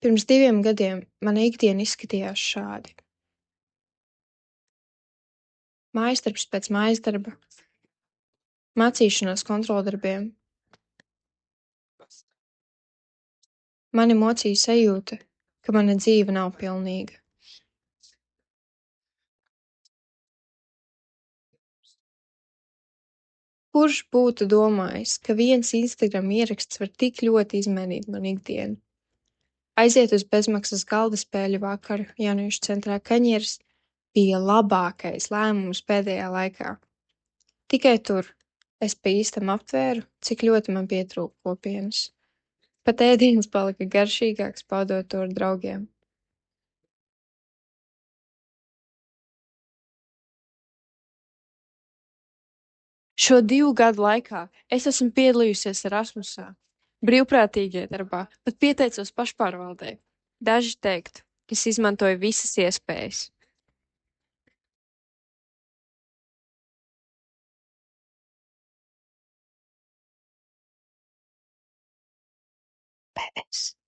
Pirms 2 gadiem mana ikdiena izskatījās šādi. Mājasdarbs pēc mājasdarba, mācīšanās kontroldarbiem. Mani mocīja sajūta, ka mana dzīve nav pilnīga. Kurš būtu domājis, ka viens Instagram ieraksts var tik ļoti izmainīt manu ikdienu? Aiziet uz bezmaksas galdaspēļu vakaru jauniešu centrā Kaņieris bija labākais lēmums pēdējā laikā. Tikai tur es pa īstam aptvēru, cik ļoti man pietrūka kopienas. Pat ēdiens palika garšīgāks, baudot to ar draugiem. Šo 2 gadu laikā es esmu piedalījusies Erasmusā, brīvprātīgajā darbā, pat pieteicos pašpārvaldei. Daži teiktu, ka es izmantoju visas iespējas. PS.